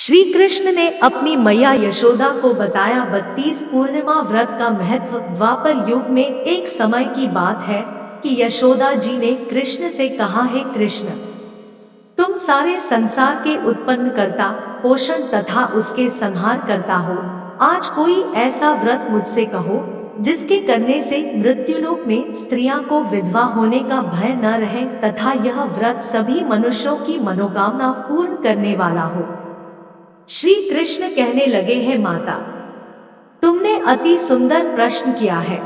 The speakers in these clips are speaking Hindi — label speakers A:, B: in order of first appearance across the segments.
A: श्री कृष्ण ने अपनी मैया यशोदा को बताया 32 पूर्णिमा व्रत का महत्व। द्वापर युग में एक समय की बात है कि यशोदा जी ने कृष्ण से कहा, हे कृष्ण, तुम सारे संसार के उत्पन्न करता, पोषण तथा उसके संहार करता हो। आज कोई ऐसा व्रत मुझसे कहो जिसके करने से मृत्युलोक में स्त्रियां को विधवा होने का भय न रहे तथा यह व्रत सभी मनुष्यों की मनोकामना पूर्ण करने वाला हो। श्री कृष्ण कहने लगे, हैं माता, तुमने अति सुंदर प्रश्न किया है।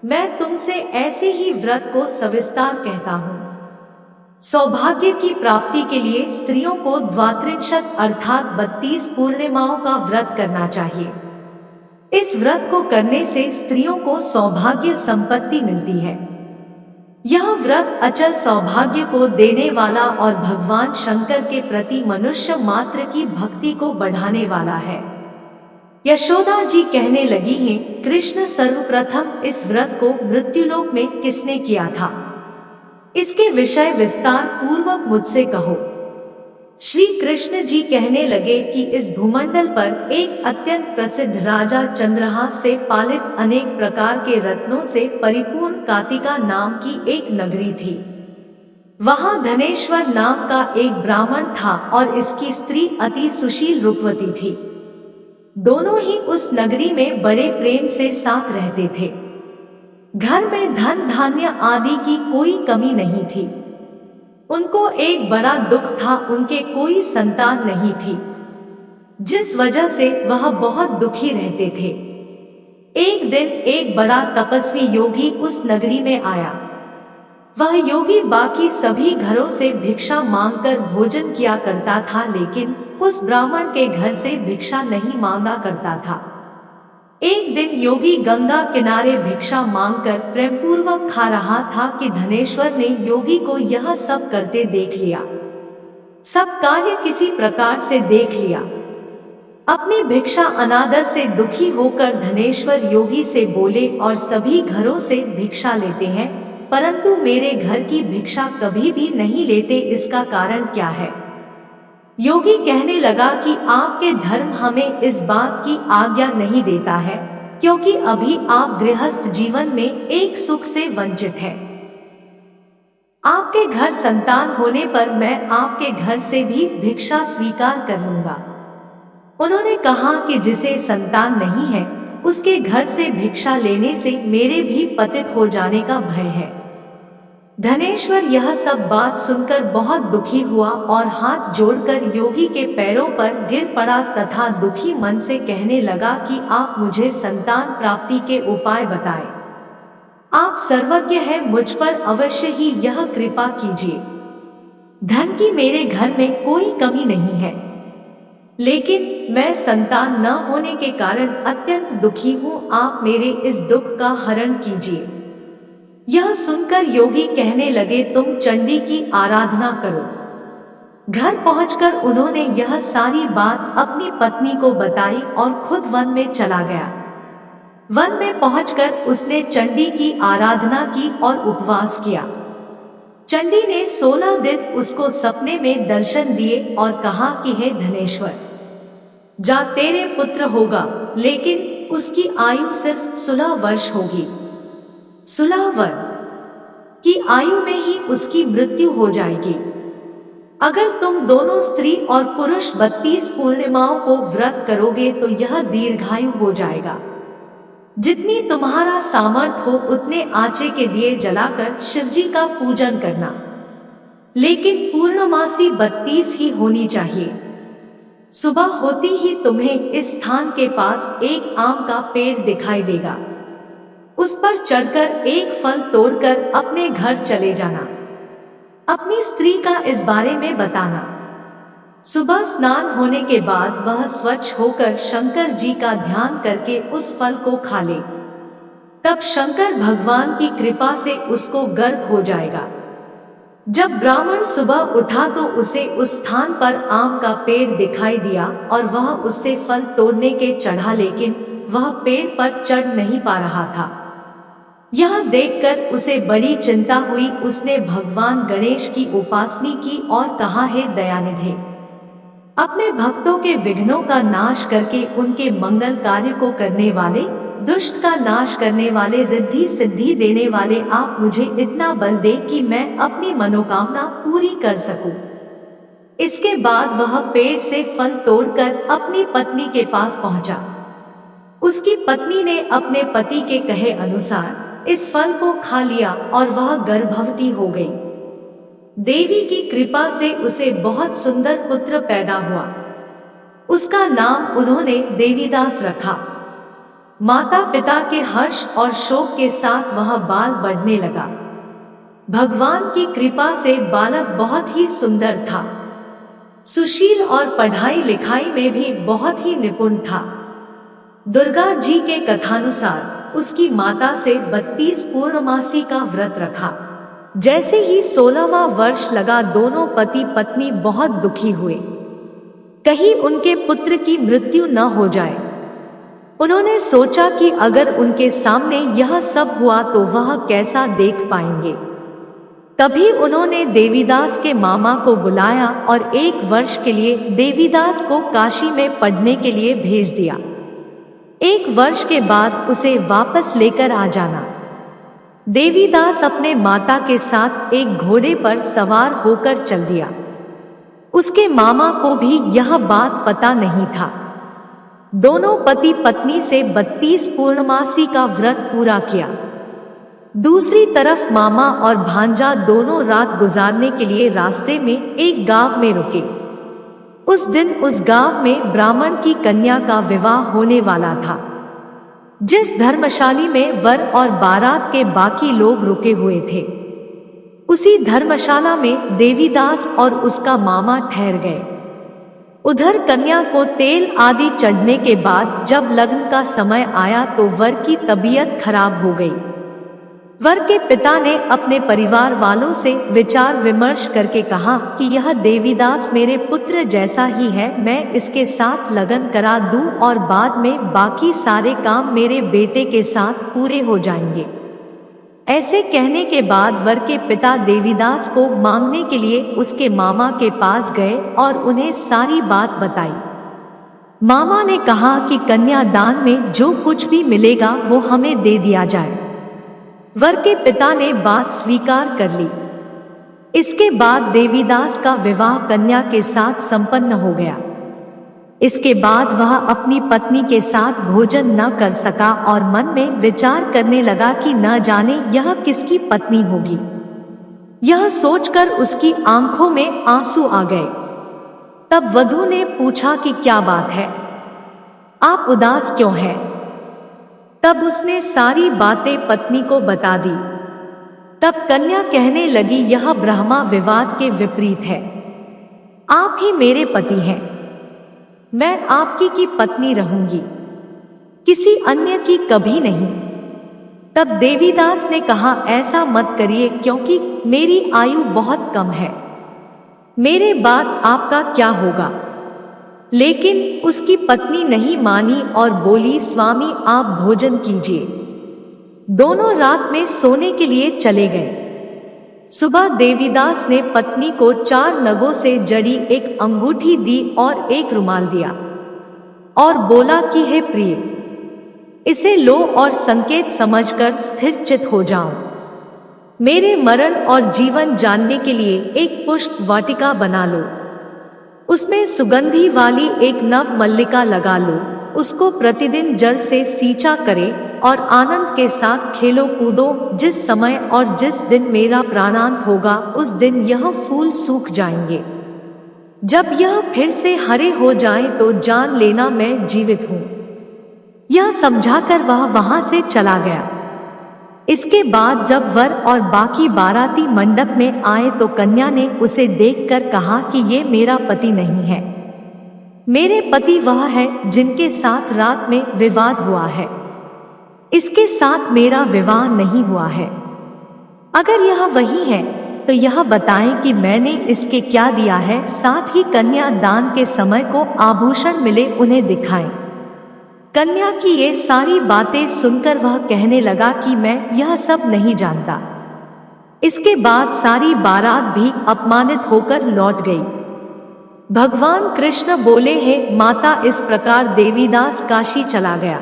A: मैं तुमसे ऐसे ही व्रत को सविस्तार कहता हूँ। सौभाग्य की प्राप्ति के लिए स्त्रियों को द्वात्रिंशत् अर्थात 32 पूर्णिमाओं का व्रत करना चाहिए। इस व्रत को करने से स्त्रियों को सौभाग्य संपत्ति मिलती है। यह व्रत अचल सौभाग्य को देने वाला और भगवान शंकर के प्रति मनुष्य मात्र की भक्ति को बढ़ाने वाला है। यशोदा जी कहने लगी हैं, कृष्ण, सर्वप्रथम इस व्रत को मृत्युलोक में किसने किया था? इसके विषय विस्तार पूर्वक मुझसे कहो। श्री कृष्ण जी कहने लगे कि इस भूमंडल पर एक अत्यंत प्रसिद्ध राजा चंद्रहास से पालित अनेक प्रकार के रत्नों से परिपूर्ण कातिका नाम की एक नगरी थी। वहां धनेश्वर नाम का एक ब्राह्मण था और इसकी स्त्री अति सुशील रूपवती थी। दोनों ही उस नगरी में बड़े प्रेम से साथ रहते थे। घर में धन धान्य आदि की कोई कमी नहीं थी। उनको एक बड़ा दुख था, उनके कोई संतान नहीं थी, जिस वजह से वह बहुत दुखी रहते थे। एक दिन एक बड़ा तपस्वी योगी उस नगरी में आया। वह योगी बाकी सभी घरों से भिक्षा मांगकर भोजन किया करता था, लेकिन उस ब्राह्मण के घर से भिक्षा नहीं मांगा करता था। एक दिन योगी गंगा किनारे भिक्षा मांगकर प्रेमपूर्वक खा रहा था कि धनेश्वर ने योगी को यह सब करते देख लिया। सब कार्य किसी प्रकार से देख लिया। अपनी भिक्षा अनादर से दुखी होकर धनेश्वर योगी से बोले, और सभी घरों से भिक्षा लेते हैं परंतु मेरे घर की भिक्षा कभी भी नहीं लेते, इसका कारण क्या है? योगी कहने लगा कि आपके धर्म हमें इस बात की आज्ञा नहीं देता है, क्योंकि अभी आप गृहस्थ जीवन में एक सुख से वंचित हैं। आपके घर संतान होने पर मैं आपके घर से भी भिक्षा स्वीकार कर लूंगा। उन्होंने कहा कि जिसे संतान नहीं है उसके घर से भिक्षा लेने से मेरे भी पतित हो जाने का भय है। धनेश्वर यह सब बात सुनकर बहुत दुखी हुआ और हाथ जोड़कर योगी के पैरों पर गिर पड़ा तथा दुखी मन से कहने लगा कि आप मुझे संतान प्राप्ति के उपाय बताएं। आप सर्वज्ञ हैं, मुझ पर अवश्य ही यह कृपा कीजिए। धन की मेरे घर में कोई कमी नहीं है, लेकिन मैं संतान न होने के कारण अत्यंत दुखी हूँ। आप मेरे इस दुख का हरण कीजिए। यह सुनकर योगी कहने लगे, तुम चंडी की आराधना करो। घर पहुंचकर उन्होंने यह सारी बात अपनी पत्नी को बताई और खुद वन में चला गया। वन में पहुंचकर उसने चंडी की आराधना की और उपवास किया। चंडी ने 16 दिन उसको सपने में दर्शन दिए और कहा कि हे धनेश्वर, जा, तेरे पुत्र होगा, लेकिन उसकी आयु सिर्फ 16 वर्ष होगी। 16 वर्ष की आयु में ही उसकी मृत्यु हो जाएगी। अगर तुम दोनों स्त्री और पुरुष 32 पूर्णिमाओं को व्रत करोगे तो यह दीर्घायु हो जाएगा। जितनी तुम्हारा सामर्थ हो उतने आचे के दिए जलाकर शिवजी का पूजन करना, लेकिन पूर्णमासी 32 ही होनी चाहिए। सुबह होती ही तुम्हें इस स्थान के पास एक आम का पेड़ दिखाई देगा। उस पर चढ़कर एक फल तोड़कर अपने घर चले जाना। अपनी स्त्री का इस बारे में बताना। सुबह स्नान होने के बाद वह स्वच्छ होकर शंकर जी का ध्यान करके उस फल को खा ले। तब शंकर भगवान की कृपा से उसको गर्भ हो जाएगा। जब ब्राह्मण सुबह उठा तो उसे उस स्थान पर आम का पेड़ दिखाई दिया और वह उससे फल तोड़ने के चढ़ा, लेकिन वह पेड़ पर चढ़ नहीं पा रहा था। यह देखकर उसे बड़ी चिंता हुई। उसने भगवान गणेश की उपासना की और कहा, हे दयानिधे, अपने भक्तों के विघ्नों का नाश करके उनके मंगल कार्य को करने वाले, दुष्ट का नाश करने वाले, रिद्धि सिद्धि देने वाले, आप मुझे इतना बल दे कि मैं अपनी मनोकामना पूरी कर सकूं। इसके बाद वह पेड़ से फल तोड़कर अपनी पत्नी के पास पहुंचा। उसकी पत्नी ने अपने पति के कहे अनुसार इस फल को खा लिया और वह गर्भवती हो गई। देवी की कृपा से उसे बहुत सुंदर पुत्र पैदा हुआ। उसका नाम उन्होंने देवीदास रखा। माता पिता के हर्ष और शोक के साथ वह बाल बढ़ने लगा। भगवान की कृपा से बालक बहुत ही सुंदर था, सुशील और पढ़ाई लिखाई में भी बहुत ही निपुण था। दुर्गा जी के कथानुसार उसकी माता से 32 पूर्णमासी का व्रत रखा। जैसे ही 16वां वर्ष लगा, दोनों पति पत्नी बहुत दुखी हुए, कहीं उनके पुत्र की मृत्यु न हो जाए। उन्होंने सोचा कि अगर उनके सामने यह सब हुआ तो वह कैसा देख पाएंगे। तभी उन्होंने देवीदास के मामा को बुलाया और 1 वर्ष के लिए देवीदास को काशी में पढ़ने के लिए भेज दिया। 1 वर्ष के बाद उसे वापस लेकर आ जाना। देवीदास अपने माता के साथ एक घोड़े पर सवार होकर चल दिया। उसके मामा को भी यह बात पता नहीं था। दोनों पति पत्नी से 32 पूर्णमासी का व्रत पूरा किया। दूसरी तरफ मामा और भांजा दोनों रात गुजारने के लिए रास्ते में एक गांव में रुके। उस दिन उस गांव में ब्राह्मण की कन्या का विवाह होने वाला था। जिस धर्मशाली में वर और बारात के बाकी लोग रुके हुए थे, उसी धर्मशाला में देवीदास और उसका मामा ठहर गए। उधर कन्या को तेल आदि चढ़ने के बाद जब लगन का समय आया तो वर की तबीयत खराब हो गई। वर के पिता ने अपने परिवार वालों से विचार विमर्श करके कहा कि यह देवीदास मेरे पुत्र जैसा ही है, मैं इसके साथ लगन करा दूं और बाद में बाकी सारे काम मेरे बेटे के साथ पूरे हो जाएंगे। ऐसे कहने के बाद वर के पिता देवीदास को मांगने के लिए उसके मामा के पास गए और उन्हें सारी बात बताई। मामा ने कहा कि कन्यादान में जो कुछ भी मिलेगा वो हमें दे दिया जाए। वर के पिता ने बात स्वीकार कर ली। इसके बाद देवीदास का विवाह कन्या के साथ संपन्न हो गया। इसके बाद वह अपनी पत्नी के साथ भोजन न कर सका और मन में विचार करने लगा कि न जाने यह किसकी पत्नी होगी। यह सोचकर उसकी आंखों में आंसू आ गए। तब वधू ने पूछा कि क्या बात है, आप उदास क्यों हैं? तब उसने सारी बातें पत्नी को बता दी। तब कन्या कहने लगी, यह ब्रह्मा विवाद के विपरीत है। आप ही मेरे पति हैं, मैं आपकी की पत्नी रहूंगी, किसी अन्य की कभी नहीं। तब देवीदास ने कहा, ऐसा मत करिए क्योंकि मेरी आयु बहुत कम है, मेरे बाद आपका क्या होगा। लेकिन उसकी पत्नी नहीं मानी और बोली, स्वामी आप भोजन कीजिए। दोनों रात में सोने के लिए चले गए। सुबह देवीदास ने पत्नी को 4 नगों से जड़ी एक अंगूठी दी और एक रुमाल दिया और बोला कि हे प्रिय, इसे लो और संकेत समझकर स्थिर चित हो जाओ। मेरे मरण और जीवन जानने के लिए एक पुष्प वाटिका बना लो, उसमें सुगंधी वाली एक नव मल्लिका लगा लो, उसको प्रतिदिन जल से सींचा करे और आनंद के साथ खेलो कूदो। जिस समय और जिस दिन मेरा प्राणांत होगा उस दिन यह फूल सूख जाएंगे। जब यह फिर से हरे हो जाएं तो जान लेना मैं जीवित हूँ। यह समझाकर वह वहां से चला गया। इसके बाद जब वर और बाकी बाराती मंडप में आए तो कन्या ने उसे देखकर कहा कि ये मेरा पति नहीं है, मेरे पति वह है जिनके साथ रात में विवाद हुआ है, इसके साथ मेरा विवाह नहीं हुआ है। अगर यह वही है तो यह बताएं कि मैंने इसके क्या दिया है, साथ ही कन्या दान के समय को आभूषण मिले उन्हें दिखाएं। कन्या की ये सारी बातें सुनकर वह कहने लगा कि मैं यह सब नहीं जानता। इसके बाद सारी बारात भी अपमानित होकर लौट गई। भगवान कृष्ण बोले हैं माता। इस प्रकार देवीदास काशी चला गया।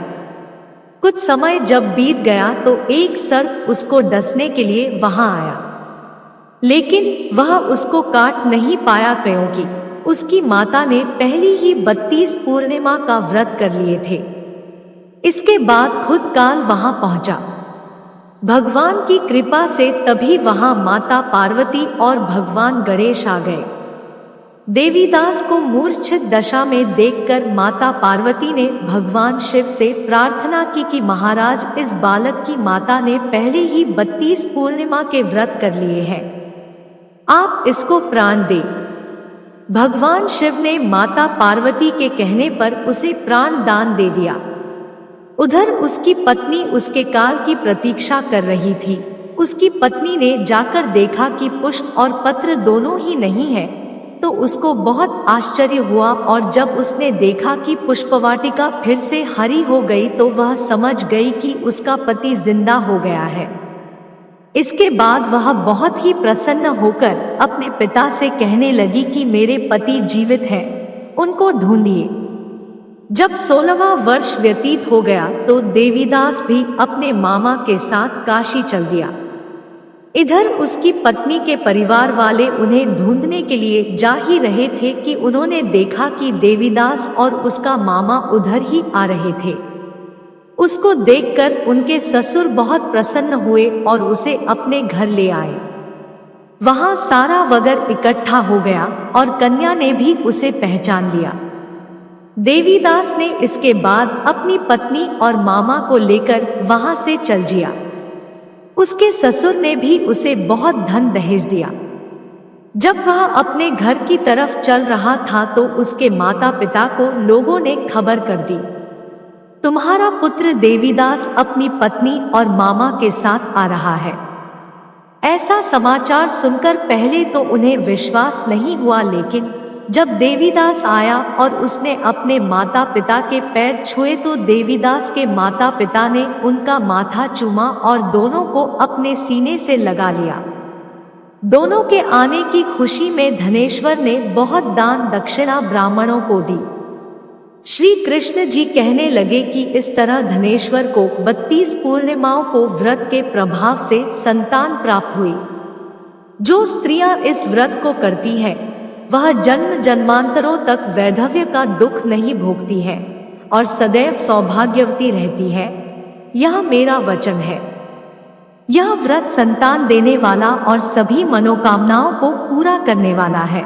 A: कुछ समय जब बीत गया तो एक सर्प उसको डसने के लिए वहां आया, लेकिन वह उसको काट नहीं पाया क्योंकि उसकी माता ने पहली ही 32 पूर्णिमा का व्रत कर लिए थे। इसके बाद खुद काल वहां पहुंचा। भगवान की कृपा से तभी वहां माता पार्वती और भगवान गणेश आ गए। देवीदास को मूर्छित दशा में देखकर माता पार्वती ने भगवान शिव से प्रार्थना की कि महाराज, इस बालक की माता ने पहले ही 32 पूर्णिमा के व्रत कर लिए हैं, आप इसको प्राण दे। भगवान शिव ने माता पार्वती के कहने पर उसे प्राण दान दे दिया। उधर उसकी पत्नी उसके काल की प्रतीक्षा कर रही थी। उसकी पत्नी ने जाकर देखा कि पुष्प और पत्र दोनों ही नहीं है, तो उसको बहुत आश्चर्य हुआ और जब उसने देखा कि पुष्पवाटिका फिर से हरी हो गई तो वह समझ गई कि उसका पति जिंदा हो गया है। इसके बाद वह बहुत ही प्रसन्न होकर अपने पिता से कहने लगी कि मेरे पति जीवित हैं, उनको ढूंढिए। जब 16वां वर्ष व्यतीत हो गया तो देवीदास भी अपने मामा के साथ काशी चल दिया। इधर उसकी पत्नी के परिवार वाले उन्हें ढूंढने के लिए जा ही रहे थे कि उन्होंने देखा कि देवीदास और उसका मामा उधर ही आ रहे थे। उसको देखकर उनके ससुर बहुत प्रसन्न हुए और उसे अपने घर ले आए। वहां सारा वगर इकट्ठा हो गया और कन्या ने भी उसे पहचान लिया। देवीदास ने इसके बाद अपनी पत्नी और मामा को लेकर वहां से चल दिया। उसके ससुर ने भी उसे बहुत धन दहेज दिया। जब वह अपने घर की तरफ चल रहा था तो उसके माता पिता को लोगों ने खबर कर दी, तुम्हारा पुत्र देवीदास अपनी पत्नी और मामा के साथ आ रहा है। ऐसा समाचार सुनकर पहले तो उन्हें विश्वास नहीं हुआ, लेकिन जब देवीदास आया और उसने अपने माता पिता के पैर छुए तो देवीदास के माता पिता ने उनका माथा चूमा और दोनों को अपने सीने से लगा लिया। दोनों के आने की खुशी में धनेश्वर ने बहुत दान दक्षिणा ब्राह्मणों को दी। श्री कृष्ण जी कहने लगे कि इस तरह धनेश्वर को 32 पूर्णिमाओं को व्रत के प्रभाव से संतान प्राप्त हुई। जो स्त्रियां इस व्रत को करती हैं वह जन्म जन्मांतरों तक वैधव्य का दुख नहीं भोगती है और सदैव सौभाग्यवती रहती है। यह मेरा वचन है। यह व्रत संतान देने वाला और सभी मनोकामनाओं को पूरा करने वाला है।